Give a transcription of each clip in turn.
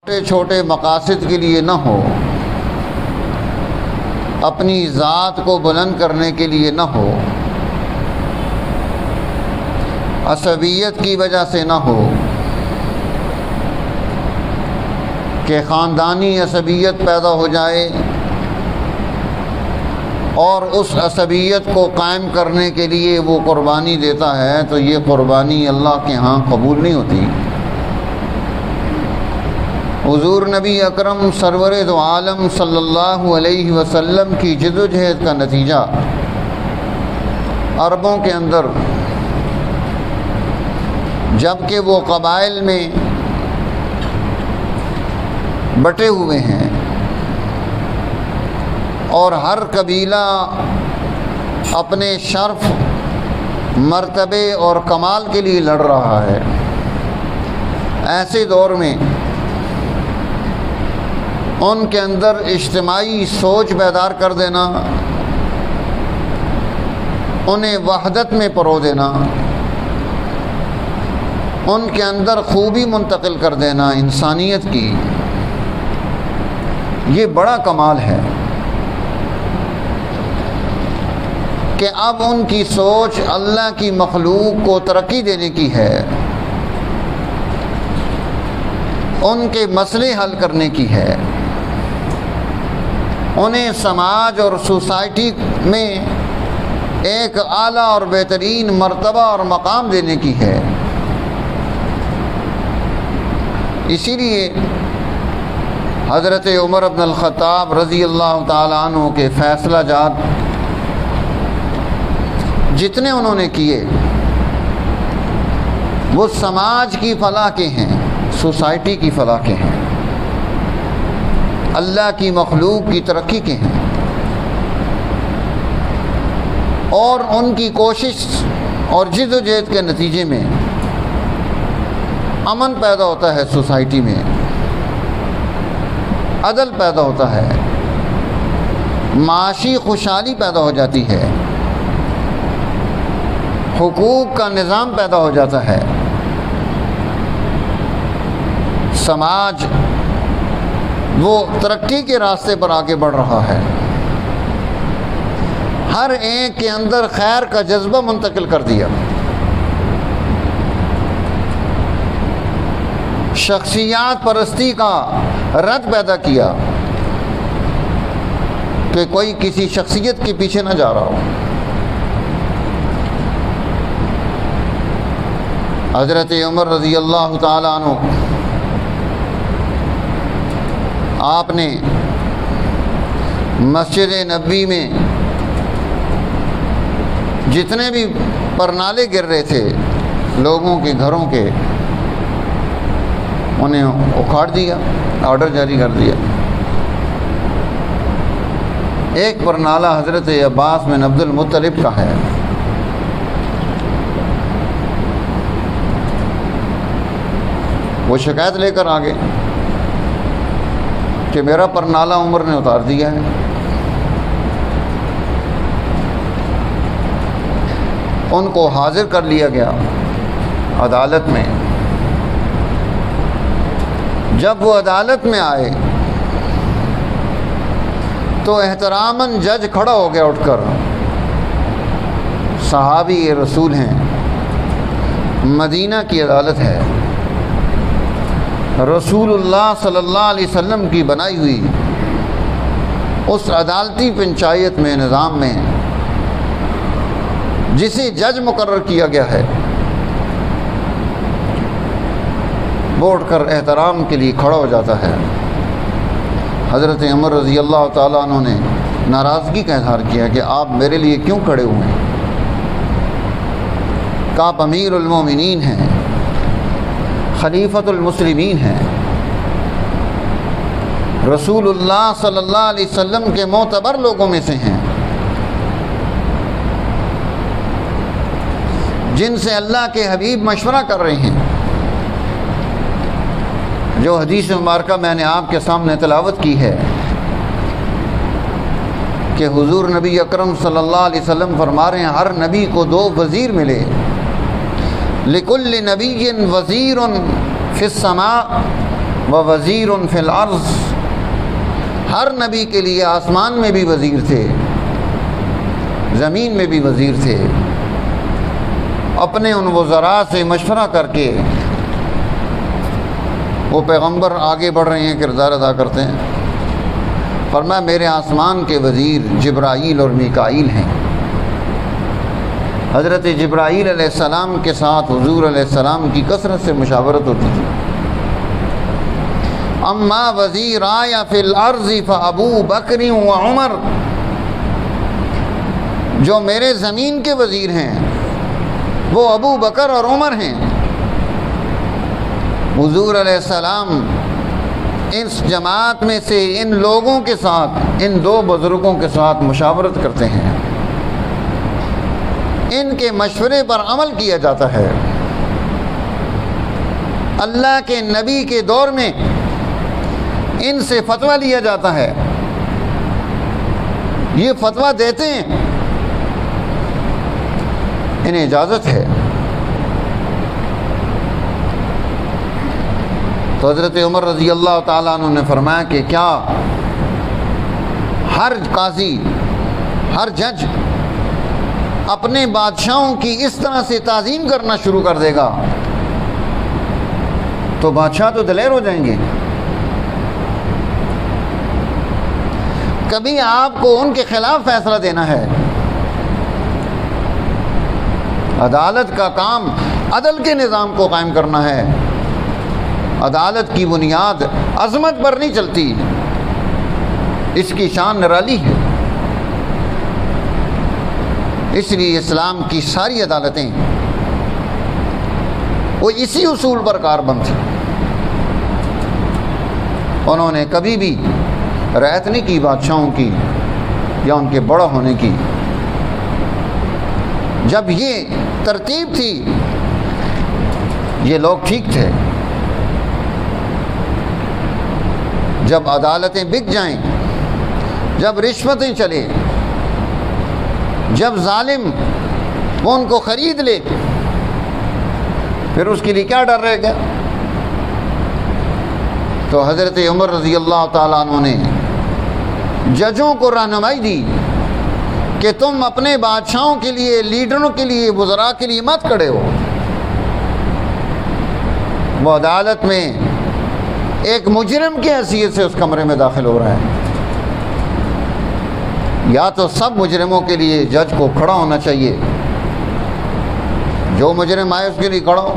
چھوٹے چھوٹے مقاصد کے لیے نہ ہو، اپنی ذات کو بلند کرنے کے لیے نہ ہو، عصبیت کی وجہ سے نہ ہو کہ خاندانی عصبیت پیدا ہو جائے اور اس عصبیت کو قائم کرنے کے لیے وہ قربانی دیتا ہے، تو یہ قربانی اللہ کے ہاں قبول نہیں ہوتی۔ حضور نبی اکرم سرور دو عالم صلی اللہ علیہ وسلم کی جدوجہد کا نتیجہ عربوں کے اندر جب کہ وہ قبائل میں بٹے ہوئے ہیں اور ہر قبیلہ اپنے شرف، مرتبے اور کمال کے لیے لڑ رہا ہے، ایسے دور میں ان کے اندر اجتماعی سوچ بیدار کر دینا، انہیں وحدت میں پرو دینا، ان کے اندر خوبی منتقل کر دینا انسانیت کی، یہ بڑا کمال ہے کہ اب ان کی سوچ اللہ کی مخلوق کو ترقی دینے کی ہے، ان کے مسئلے حل کرنے کی ہے، انہیں سماج اور سوسائٹی میں ایک اعلیٰ اور بہترین مرتبہ اور مقام دینے کی ہے۔ اسی لیے حضرت عمر بن الخطاب رضی اللہ تعالیٰ عنہ کے فیصلہ جات جتنے انہوں نے کیے وہ سماج کی فلاح کے ہیں، سوسائٹی کی فلاح کے ہیں، اللہ کی مخلوق کی ترقی کے ہیں، اور ان کی کوشش اور جدوجہد کے نتیجے میں امن پیدا ہوتا ہے، سوسائٹی میں عدل پیدا ہوتا ہے، معاشی خوشحالی پیدا ہو جاتی ہے، حقوق کا نظام پیدا ہو جاتا ہے، سماج وہ ترقی کے راستے پر آگے بڑھ رہا ہے، ہر ایک کے اندر خیر کا جذبہ منتقل کر دیا، شخصیات پرستی کا رد پیدا کیا کہ کوئی کسی شخصیت کے پیچھے نہ جا رہا ہو۔ حضرت عمر رضی اللہ تعالیٰ عنہ آپ نے مسجد نبوی میں جتنے بھی پرنالے گر رہے تھے لوگوں کے گھروں کے، انہیں اکھاڑ دیا، آرڈر جاری کر دیا۔ ایک پرنالہ حضرت عباس بن عبد المطلب کا ہے، وہ شکایت لے کر آگے کہ میرا پرنالہ عمر نے اتار دیا ہے۔ ان کو حاضر کر لیا گیا عدالت میں۔ جب وہ عدالت میں آئے تو احتراماً جج کھڑا ہو گیا اٹھ کر، صحابی رسول ہیں، مدینہ کی عدالت ہے، رسول اللہ صلی اللہ علیہ وسلم کی بنائی ہوئی اس عدالتی پنچایت میں، نظام میں جسے جج مقرر کیا گیا ہے، وہ اٹھ کر احترام کے لیے کھڑا ہو جاتا ہے۔ حضرت عمر رضی اللہ تعالیٰ عنہ نے ناراضگی کا اظہار کیا کہ آپ میرے لیے کیوں کھڑے ہوئے ہیں، کہ آپ امیر المومنین ہیں، خلیفۃ المسلمین ہیں، رسول اللہ صلی اللہ علیہ وسلم کے معتبر لوگوں میں سے ہیں، جن سے اللہ کے حبیب مشورہ کر رہے ہیں۔ جو حدیث مبارکہ میں نے آپ کے سامنے تلاوت کی ہے کہ حضور نبی اکرم صلی اللہ علیہ وسلم فرما رہے ہیں ہر نبی کو دو وزیر ملے، لکل نبی وزیر فی السماء ووزیر فی الارض، ہر نبی کے لیے آسمان میں بھی وزیر تھے، زمین میں بھی وزیر تھے، اپنے ان وزراء سے مشورہ کر کے وہ پیغمبر آگے بڑھ رہے ہیں، کردار ادا کرتے ہیں۔ فرمایا میرے آسمان کے وزیر جبرائیل اور میکائیل ہیں۔ حضرت جبرائیل علیہ السلام کے ساتھ حضور علیہ السلام کی کثرت سے مشاورت ہوتی تھی۔ اما وزیرای فی الارض فابو بکر و عمر، جو میرے زمین کے وزیر ہیں وہ ابو بکر اور عمر ہیں۔ حضور علیہ السلام اس جماعت میں سے ان لوگوں کے ساتھ، ان دو بزرگوں کے ساتھ مشاورت کرتے ہیں، ان کے مشورے پر عمل کیا جاتا ہے۔ اللہ کے نبی کے دور میں ان سے فتویٰ لیا جاتا ہے، یہ فتویٰ دیتے ہیں، انہیں اجازت ہے۔ تو حضرت عمر رضی اللہ تعالیٰ عنہ نے فرمایا کہ کیا ہر قاضی، ہر جج اپنے بادشاہوں کی اس طرح سے تعظیم کرنا شروع کر دے گا تو بادشاہ تو دلیر ہو جائیں گے۔ کبھی آپ کو ان کے خلاف فیصلہ دینا ہے۔ عدالت کا کام عدل کے نظام کو قائم کرنا ہے۔ عدالت کی بنیاد عظمت پر نہیں چلتی، اس کی شان نرالی ہے۔ اس لیے اسلام کی ساری عدالتیں وہ اسی اصول پر کاربند تھیں۔ انہوں نے کبھی بھی رعایت نہیں کی بادشاہوں کی یا ان کے بڑا ہونے کی۔ جب یہ ترتیب تھی یہ لوگ ٹھیک تھے۔ جب عدالتیں بک جائیں، جب رشوتیں چلے، جب ظالم وہ ان کو خرید لے، پھر اس کے لیے کیا ڈر رہے گا؟ تو حضرت عمر رضی اللہ تعالیٰ عنہ نے ججوں کو رہنمائی دی کہ تم اپنے بادشاہوں کے لیے، لیڈروں کے لیے، وزراء کے لیے مت کھڑے ہو۔ وہ عدالت میں ایک مجرم کی حیثیت سے اس کمرے میں داخل ہو رہا ہے۔ یا تو سب مجرموں کے لیے جج کو کھڑا ہونا چاہیے، جو مجرم آئے اس کے لیے کھڑا ہو،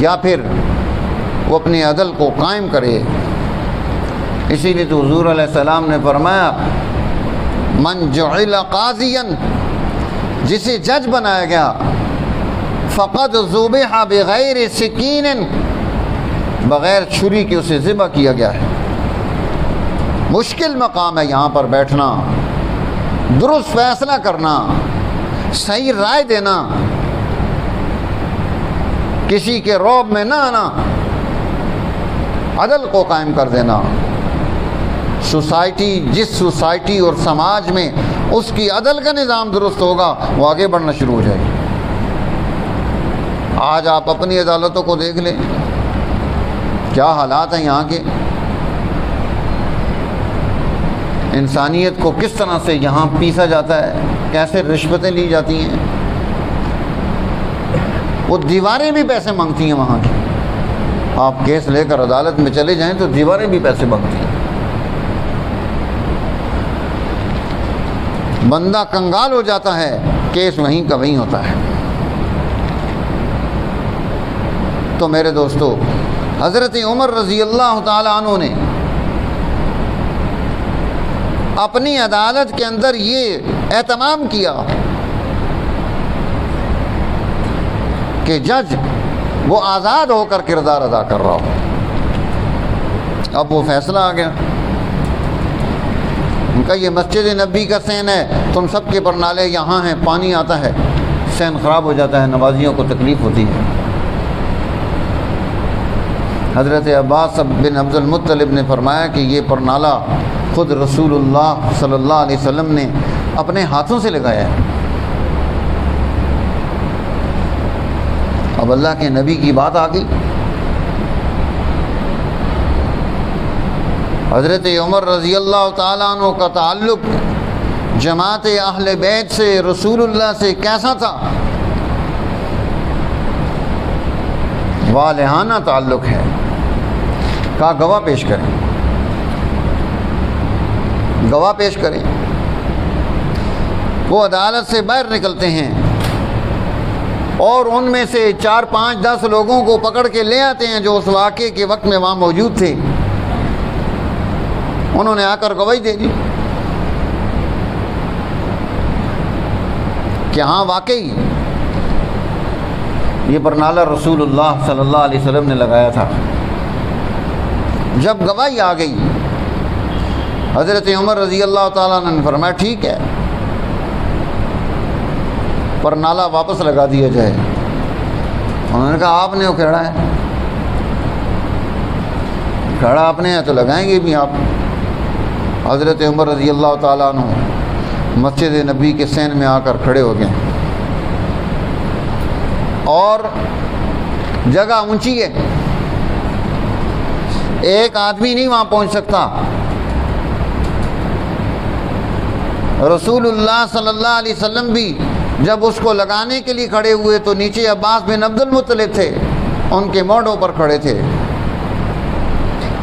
یا پھر وہ اپنی عدل کو قائم کرے۔ اسی لیے تو حضور علیہ السلام نے فرمایا من جعل قاضیا، جسے جج بنایا گیا، فقد ذبح بغیر سکین، بغیر چھری کے اسے ذبح کیا گیا ہے۔ مشکل مقام ہے یہاں پر بیٹھنا، درست فیصلہ کرنا، صحیح رائے دینا، کسی کے رعب میں نہ آنا، عدل کو قائم کر دینا۔ سوسائٹی، جس سوسائٹی اور سماج میں اس کی عدل کا نظام درست ہوگا وہ آگے بڑھنا شروع ہو جائے گی۔ آج آپ اپنی عدالتوں کو دیکھ لیں، کیا حالات ہیں یہاں کے۔ انسانیت کو کس طرح سے یہاں پیسا جاتا ہے، کیسے رشوتیں لی جاتی ہیں۔ وہ دیواریں بھی پیسے مانگتی ہیں وہاں کی۔ آپ کیس لے کر عدالت میں چلے جائیں تو دیواریں بھی پیسے مانگتی ہیں۔ بندہ کنگال ہو جاتا ہے، کیس وہیں کا وہیں ہوتا ہے۔ تو میرے دوستو، حضرت عمر رضی اللہ تعالی عنہ نے اپنی عدالت کے اندر یہ اہتمام کیا کہ جج وہ آزاد ہو کر کردار ادا کر رہا ہو۔ اب وہ فیصلہ آ گیا، ان کا یہ مسجد نبی کا سین ہے، تم سب کے پرنالے یہاں ہیں، پانی آتا ہے، سین خراب ہو جاتا ہے، نمازیوں کو تکلیف ہوتی ہے۔ حضرت عباس بن عبد المطلب نے فرمایا کہ یہ پرنالہ خود رسول اللہ صلی اللہ علیہ وسلم نے اپنے ہاتھوں سے لگایا ہے۔ اب اللہ کے نبی کی بات آ گئی، حضرت عمر رضی اللہ تعالیٰ عنہ کا تعلق جماعت اہل بیت سے، رسول اللہ سے کیسا تھا؟ والہانہ تعلق ہے۔ کہا گواہ پیش کریں، گواہ پیش کریں۔ وہ عدالت سے باہر نکلتے ہیں اور ان میں سے 4 5 10 لوگوں کو پکڑ کے لے آتے ہیں جو اس واقعے کے وقت میں وہاں موجود تھے۔ انہوں نے آ کر گواہی دے دی کہ ہاں واقعی یہ برنالہ رسول اللہ صلی اللہ علیہ وسلم نے لگایا تھا۔ جب گواہی آ گئی، حضرت عمر رضی اللہ تعالیٰ عنہ نے فرمایا ٹھیک ہے، پرنالہ واپس لگا دیا جائے۔ انہوں نے کہا آپ نے اکھیڑا ہے، کھڑا آپ نے ہے تو لگائیں گے بھی آپ۔ حضرت عمر رضی اللہ تعالیٰ عنہ مسجد نبی کے سین میں آ کر کھڑے ہو گئے، اور جگہ اونچی ہے، ایک آدمی نہیں وہاں پہنچ سکتا۔ رسول اللہ صلی اللہ علیہ وسلم بھی جب اس کو لگانے کے لیے کھڑے ہوئے تو نیچے عباس بن عبد المطلب تھے، ان کے موڈوں پر کھڑے تھے۔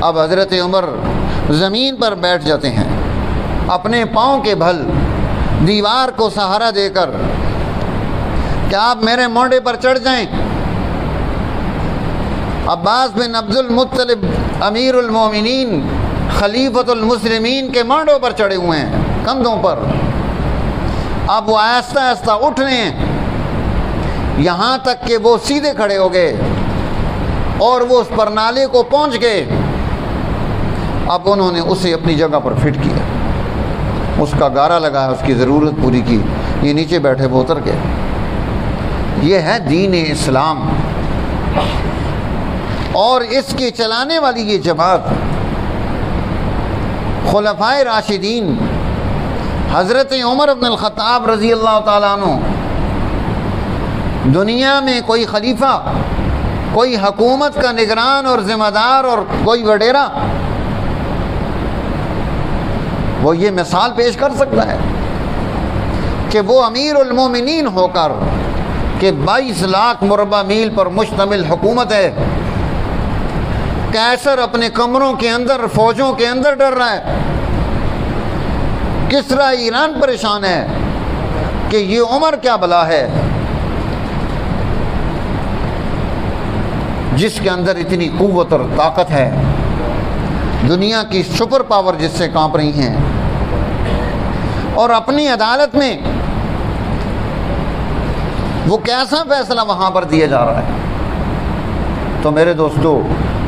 اب حضرت عمر زمین پر بیٹھ جاتے ہیں، اپنے پاؤں کے بھل دیوار کو سہارا دے کر کہ آپ میرے موڈے پر چڑھ جائیں۔ عباس بن عبد المطلب امیر المومنین خلیفۃ المسلمین کے موڈوں پر چڑھے ہوئے ہیں، کندھوں پر۔ اب وہ آہستہ آہستہ اٹھ رہے ہیں، یہاں تک کہ وہ سیدھے کھڑے ہو گئے اور وہ اس پرنالے کو پہنچ گئے۔ اب انہوں نے اسے اپنی جگہ پر فٹ کیا، اس کا گارا لگایا، اس کی ضرورت پوری کی، یہ نیچے بیٹھے وہ اتر گئے۔ یہ ہے دین اسلام، اور اس کے چلانے والی یہ جماعت خلفائے راشدین حضرت عمر بن الخطاب رضی اللہ تعالیٰ عنہ۔ دنیا میں کوئی خلیفہ، کوئی حکومت کا نگران اور ذمہ دار اور کوئی وڈیرا وہ یہ مثال پیش کر سکتا ہے کہ وہ امیر المومنین ہو کر کہ 22 لاکھ مربع میل پر مشتمل حکومت ہے، قیصر اپنے کمروں کے اندر فوجوں کے اندر ڈر رہا ہے، کسرا ایران پریشان ہے کہ یہ عمر کیا بلا ہے جس کے اندر اتنی قوت اور طاقت ہے، دنیا کی سپر پاور جس سے کانپ رہی ہیں، اور اپنی عدالت میں وہ کیسا فیصلہ وہاں پر دیا جا رہا ہے۔ تو میرے دوستو،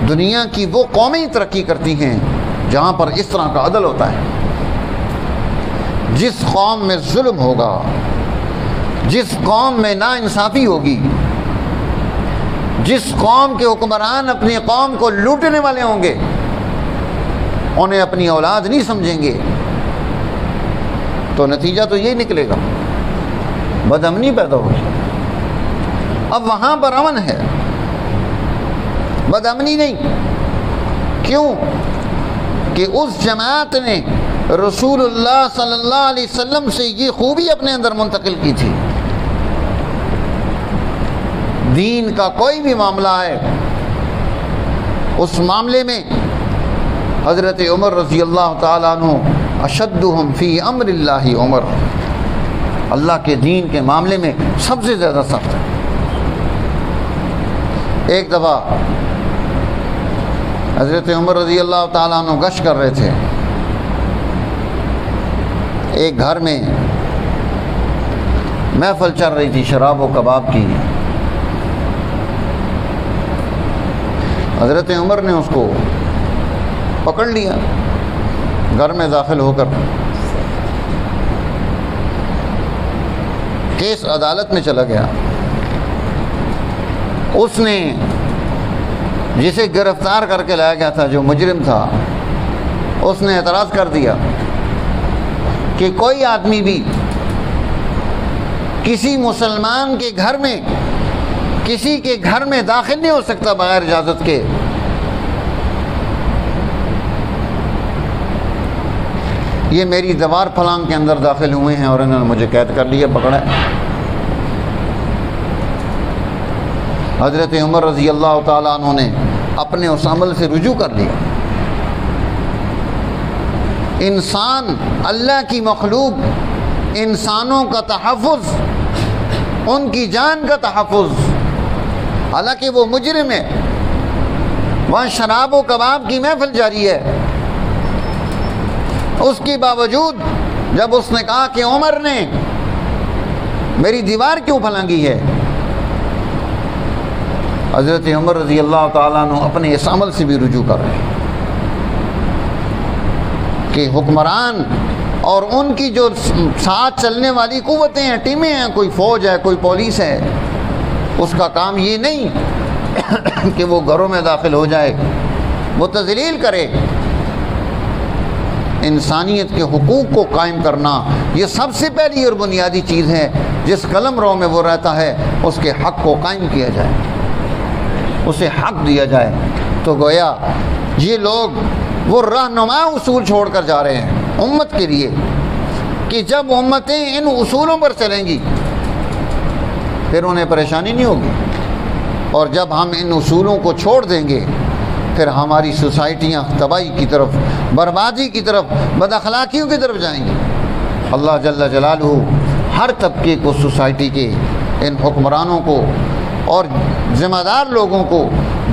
دنیا کی وہ قومیں ترقی کرتی ہیں جہاں پر اس طرح کا عدل ہوتا ہے۔ جس قوم میں ظلم ہوگا، جس قوم میں ناانصافی ہوگی، جس قوم کے حکمران اپنی قوم کو لوٹنے والے ہوں گے، انہیں اپنی اولاد نہیں سمجھیں گے، تو نتیجہ تو یہی نکلے گا، بدامنی پیدا ہوگی۔ اب وہاں پر امن ہے، بدامنی نہیں۔ کیوں؟ کہ اس جماعت نے رسول اللہ صلی اللہ علیہ وسلم سے یہ خوبی اپنے اندر منتقل کی تھی۔ دین کا کوئی بھی معاملہ ہے، اس معاملے میں حضرت عمر رضی اللہ تعالیٰ عنہ اشدہم فی امر اللہ عمر، اللہ کے دین کے معاملے میں سب سے زیادہ سخت ہے۔ ایک دفعہ حضرت عمر رضی اللہ تعالیٰ عنہ گشت کر رہے تھے، ایک گھر میں محفل چل رہی تھی شراب و کباب کی۔ حضرت عمر نے اس کو پکڑ لیا، گھر میں داخل ہو کر کیس عدالت میں چلا گیا۔ اس نے جسے گرفتار کر کے لایا گیا تھا، جو مجرم تھا، اس نے اعتراض کر دیا کہ کوئی آدمی بھی کسی مسلمان کے گھر میں، کسی کے گھر میں داخل نہیں ہو سکتا بغیر اجازت کے۔ یہ میری دیوار پھلانگ کے اندر داخل ہوئے ہیں اور انہوں نے مجھے قید کر لیا، پکڑا ہے۔ حضرت عمر رضی اللہ تعالیٰ عنہ نے اپنے اس عمل سے رجوع کر لیا۔ انسان اللہ کی مخلوق، انسانوں کا تحفظ، ان کی جان کا تحفظ، حالانکہ وہ مجرم ہے، وہاں شراب و کباب کی محفل جاری ہے، اس کے باوجود جب اس نے کہا کہ عمر نے میری دیوار کیوں پھلانگی ہے، حضرت عمر رضی اللہ تعالیٰ عنہ اپنے اس عمل سے بھی رجوع کر رہے ہیں کہ حکمران اور ان کی جو ساتھ چلنے والی قوتیں ہیں، ٹیمیں ہیں، کوئی فوج ہے، کوئی پولیس ہے، اس کا کام یہ نہیں کہ وہ گھروں میں داخل ہو جائے، وہ تذلیل کرے۔ انسانیت کے حقوق کو قائم کرنا یہ سب سے پہلی اور بنیادی چیز ہے، جس قلم رو میں وہ رہتا ہے اس کے حق کو قائم کیا جائے، اسے حق دیا جائے۔ تو گویا یہ لوگ وہ رہنما اصول چھوڑ کر جا رہے ہیں امت کے لیے کہ جب امتیں ان اصولوں پر چلیں گی پھر انہیں پریشانی نہیں ہوگی، اور جب ہم ان اصولوں کو چھوڑ دیں گے پھر ہماری سوسائٹیاں تباہی کی طرف، بربادی کی طرف، بد اخلاقیوں کی طرف جائیں گی۔ اللہ جل جلالہ ہر طبقے کو، سوسائٹی کے ان حکمرانوں کو اور ذمہ دار لوگوں کو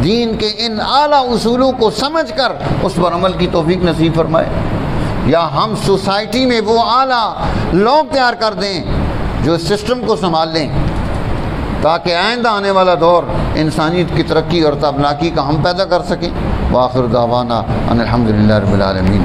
دین کے ان اعلیٰ اصولوں کو سمجھ کر اس پر عمل کی توفیق نصیب فرمائے، یا ہم سوسائٹی میں وہ اعلیٰ لوگ تیار کر دیں جو اس سسٹم کو سنبھال لیں تاکہ آئندہ آنے والا دور انسانیت کی ترقی اور تابناکی کا ہم پیدا کر سکیں۔ وآخر دعوانا ان الحمدللہ رب العالمین۔